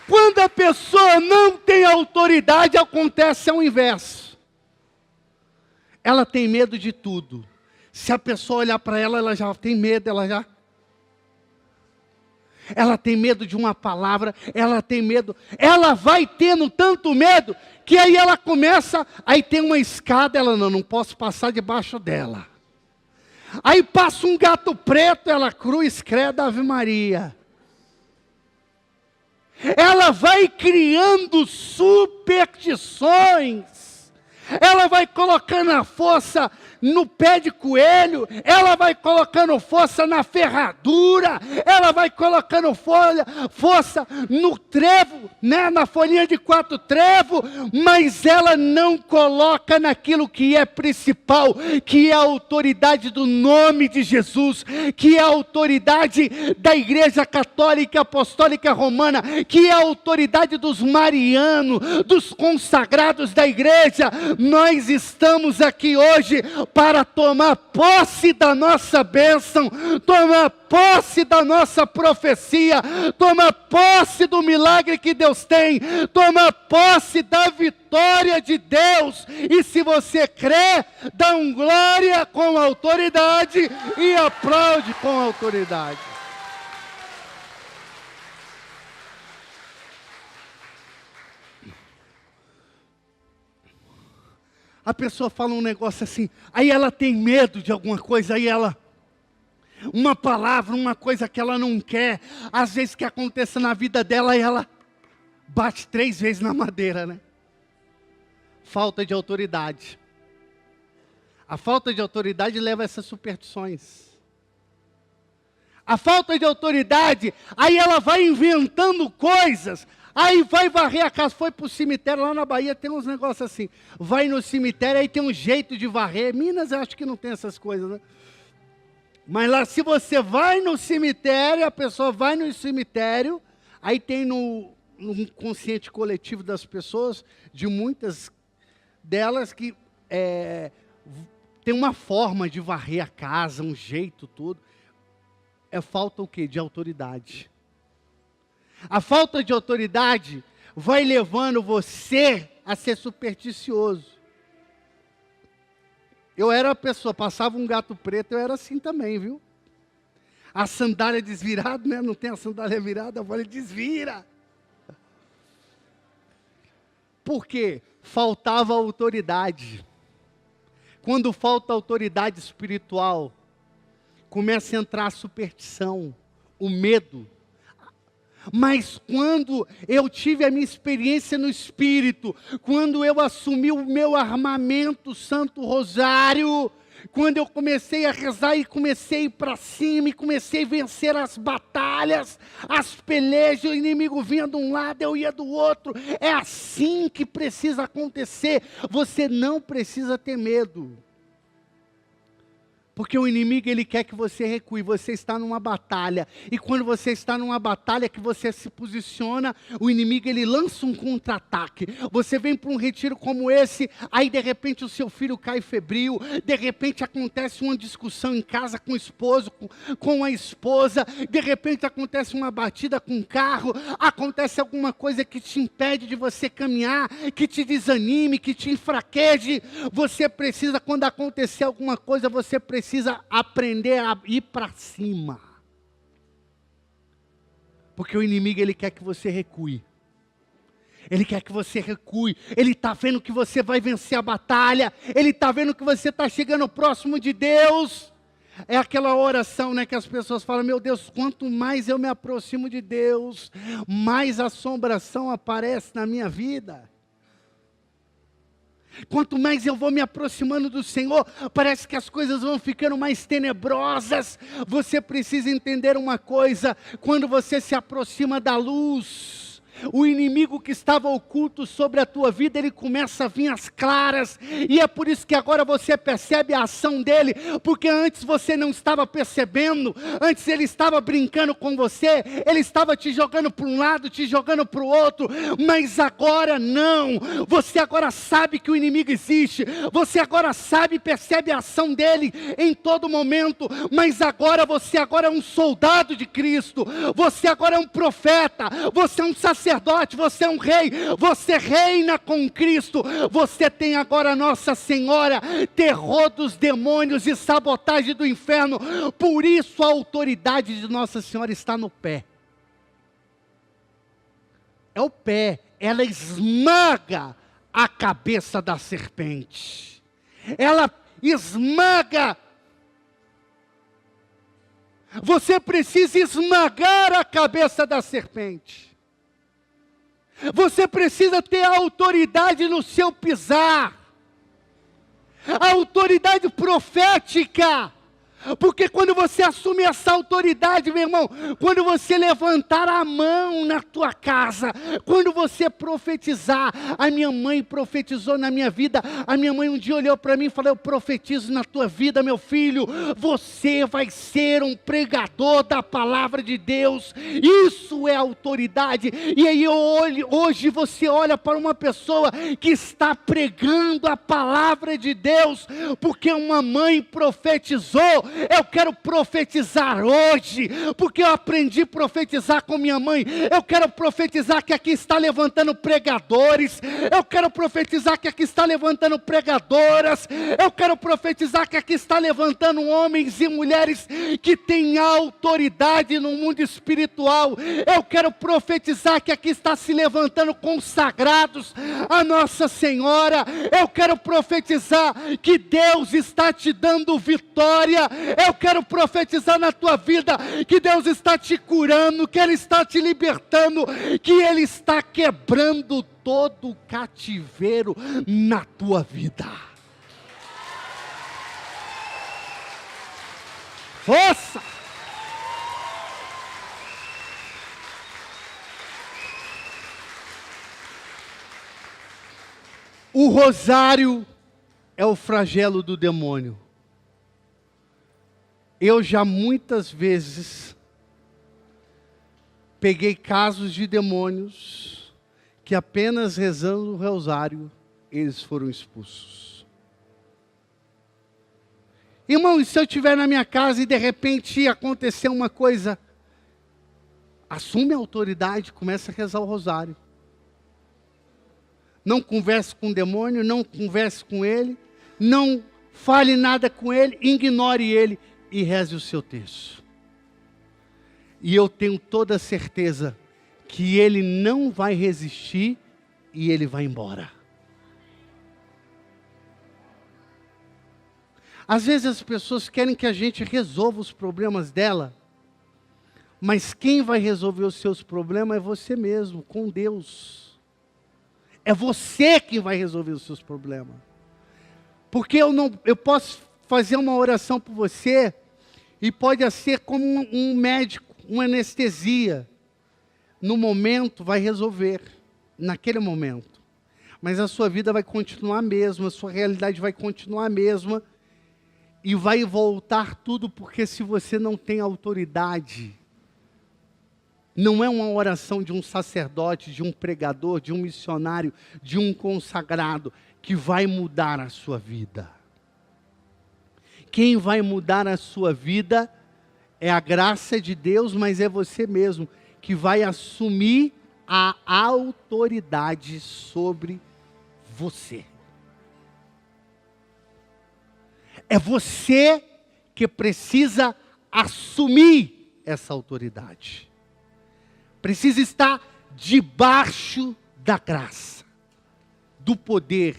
Quando a pessoa não tem autoridade, acontece ao inverso. Ela tem medo de tudo. Se a pessoa olhar para ela, ela já tem medo, ela tem medo de uma palavra, ela tem medo, ela vai tendo tanto medo, que aí ela começa, aí tem uma escada, ela não posso passar debaixo dela. Aí passa um gato preto, ela cruz, credo, Ave Maria. Ela vai criando superstições, ela vai colocando a força no pé de coelho, ela vai colocando força na ferradura, ela vai colocando força no trevo, né, na folhinha de 4 trevos, mas ela não coloca naquilo que é principal, que é a autoridade do nome de Jesus, que é a autoridade da Igreja Católica Apostólica Romana, que é a autoridade dos marianos, dos consagrados da igreja. Nós estamos aqui hoje para tomar posse da nossa bênção, tomar posse da nossa profecia, tomar posse do milagre que Deus tem, tomar posse da vitória de Deus. E se você crê, dá um glória com autoridade e aplaude com autoridade. A pessoa fala um negócio assim, aí ela tem medo de alguma coisa, aí ela, uma palavra, uma coisa que ela não quer, às vezes que aconteça na vida dela, aí ela bate 3 vezes na madeira, né? Falta de autoridade. A falta de autoridade leva a essas superstições. A falta de autoridade, aí ela vai inventando coisas. Aí vai varrer a casa, foi para o cemitério, lá na Bahia tem uns negócios assim, vai no cemitério, aí tem um jeito de varrer. Minas eu acho que não tem essas coisas, né? Mas lá, se você vai no cemitério, a pessoa vai no cemitério, aí tem no consciente coletivo das pessoas, de muitas delas, que tem uma forma de varrer a casa, um jeito, tudo. Falta o quê? De autoridade. A falta de autoridade vai levando você a ser supersticioso. Eu era a pessoa, passava um gato preto, eu era assim também, viu? A sandália desvirada, né? Não tem a sandália virada, eu falei, desvira. Por quê? Faltava autoridade. Quando falta autoridade espiritual, começa a entrar a superstição. o medo. Mas quando eu tive a minha experiência no Espírito, quando eu assumi o meu armamento, Santo Rosário, quando eu comecei a rezar e comecei a ir para cima, e comecei a vencer as batalhas, as pelejas, o inimigo vinha de um lado, eu ia do outro. É assim que precisa acontecer. Você não precisa ter medo. Porque o inimigo, ele quer que você recue, você está numa batalha, e quando você está numa batalha que você se posiciona, o inimigo, ele lança um contra-ataque. Você vem para um retiro como esse, aí de repente o seu filho cai febril, de repente acontece uma discussão em casa com o esposo, com a esposa, de repente acontece uma batida com o carro, acontece alguma coisa que te impede de você caminhar, que te desanime, que te enfraqueje. Você precisa, quando acontecer alguma coisa, você precisa aprender a ir para cima. Porque o inimigo, ele quer que você recue. Ele quer que você recue. Ele está vendo que você vai vencer a batalha. Ele está vendo que você está chegando próximo de Deus. É aquela oração, né, que as pessoas falam: meu Deus, quanto mais eu me aproximo de Deus, mais assombração aparece na minha vida. Quanto mais eu vou me aproximando do Senhor, parece que as coisas vão ficando mais tenebrosas. Você precisa entender uma coisa: quando você se aproxima da luz, o inimigo que estava oculto sobre a tua vida, ele começa a vir às claras, e é por isso que agora você percebe a ação dele, porque antes você não estava percebendo, antes ele estava brincando com você, ele estava te jogando para um lado, te jogando para o outro, mas agora não, você agora sabe que o inimigo existe, você agora sabe e percebe a ação dele em todo momento, mas agora você agora é um soldado de Cristo, você agora é um profeta, você é um sacerdote, você é um rei, você reina com Cristo, você tem agora Nossa Senhora, terror dos demônios e sabotagem do inferno, por isso a autoridade de Nossa Senhora está no pé. É o pé, ela esmaga a cabeça da serpente, ela esmaga. Você precisa esmagar a cabeça da serpente. Você precisa ter autoridade no seu pisar, a autoridade profética, porque quando você assume essa autoridade, meu irmão, quando você levantar a mão na tua casa, quando você profetizar, a minha mãe profetizou na minha vida, a minha mãe um dia olhou para mim e falou: eu profetizo na tua vida, meu filho, você vai ser um pregador da palavra de Deus, isso é autoridade. E aí hoje você olha para uma pessoa que está pregando a palavra de Deus, porque uma mãe profetizou. Eu quero profetizar hoje, porque eu aprendi a profetizar com minha mãe. Eu quero profetizar que aqui está levantando pregadores, eu quero profetizar que aqui está levantando pregadoras, eu quero profetizar que aqui está levantando homens e mulheres que têm autoridade no mundo espiritual. Eu quero profetizar que aqui está se levantando consagrados a Nossa Senhora. Eu quero profetizar que Deus está te dando vitória. Eu quero profetizar na tua vida que Deus está te curando, que Ele está te libertando, que Ele está quebrando todo o cativeiro na tua vida. Força! O rosário é o flagelo do demônio. Eu já muitas vezes peguei casos de demônios que apenas rezando o rosário eles foram expulsos. Irmão, se eu estiver na minha casa e de repente acontecer uma coisa, assume a autoridade, começa a rezar o rosário. Não converse com o demônio, não converse com ele, não fale nada com ele, ignore ele e reze o seu terço. E eu tenho toda a certeza que ele não vai resistir e ele vai embora. Às vezes as pessoas querem que a gente resolva os problemas dela, Mas quem vai resolver os seus problemas é você mesmo, com Deus. É você que vai resolver os seus problemas. Porque eu posso fazer uma oração por você e pode ser como um médico, uma anestesia. No momento vai resolver, naquele momento. Mas a sua vida vai continuar a mesma, a sua realidade vai continuar a mesma e vai voltar tudo, porque se você não tem autoridade, não é uma oração de um sacerdote, de um pregador, de um missionário, de um consagrado, que vai mudar a sua vida. Quem vai mudar a sua vida é a graça de Deus, mas é você mesmo que vai assumir a autoridade sobre você. É você que precisa assumir essa autoridade. Precisa estar debaixo da graça, do poder,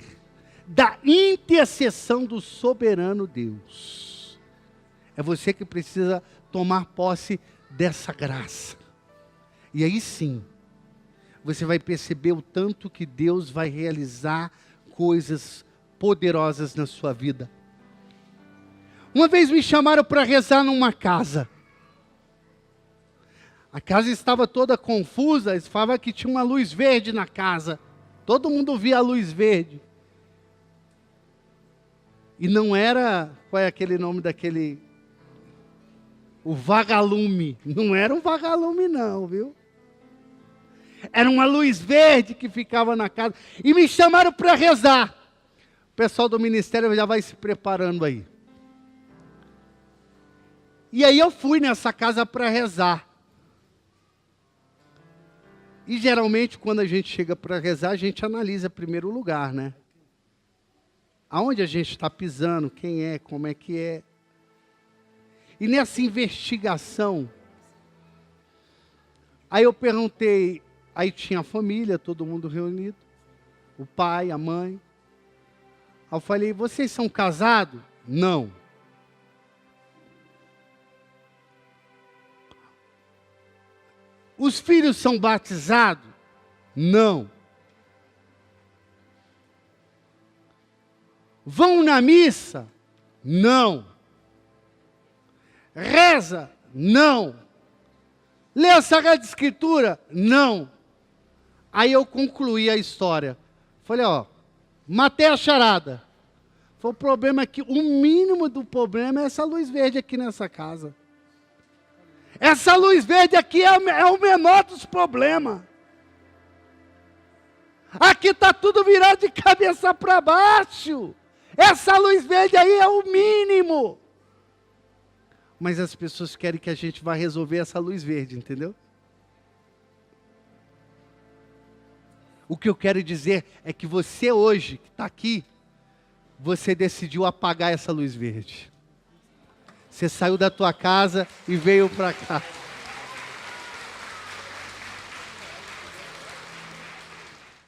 da intercessão do soberano Deus. É você que precisa tomar posse dessa graça. E aí sim, você vai perceber o tanto que Deus vai realizar coisas poderosas na sua vida. Uma vez me chamaram para rezar numa casa. A casa estava toda confusa, eles falavam que tinha uma luz verde na casa. Todo mundo via a luz verde. E não era, qual é aquele nome daquele? O vagalume. Não era um vagalume não, viu? Era uma luz verde que ficava na casa. E me chamaram para rezar. O pessoal do ministério já vai se preparando aí. E aí eu fui nessa casa para rezar. E geralmente quando a gente chega para rezar, a gente analisa primeiro o lugar, né? Aonde a gente está pisando, quem é, como é que é. E nessa investigação, aí eu perguntei, aí tinha a família, todo mundo reunido, o pai, a mãe. Aí eu falei, vocês são casados? Não. Os filhos são batizados? Não. Vão na missa? Não. Reza? Não. Lê a Sagrada Escritura? Não. Aí eu concluí a história. Falei, ó, matei a charada. O problema é que o mínimo do problema é essa luz verde aqui nessa casa. Essa luz verde aqui é o menor dos problemas. Aqui está tudo virado de cabeça para baixo. Essa luz verde aí é o mínimo. Mas as pessoas querem que a gente vá resolver essa luz verde, entendeu? O que eu quero dizer é que você hoje, que está aqui, você decidiu apagar essa luz verde. Você saiu da tua casa e veio para cá.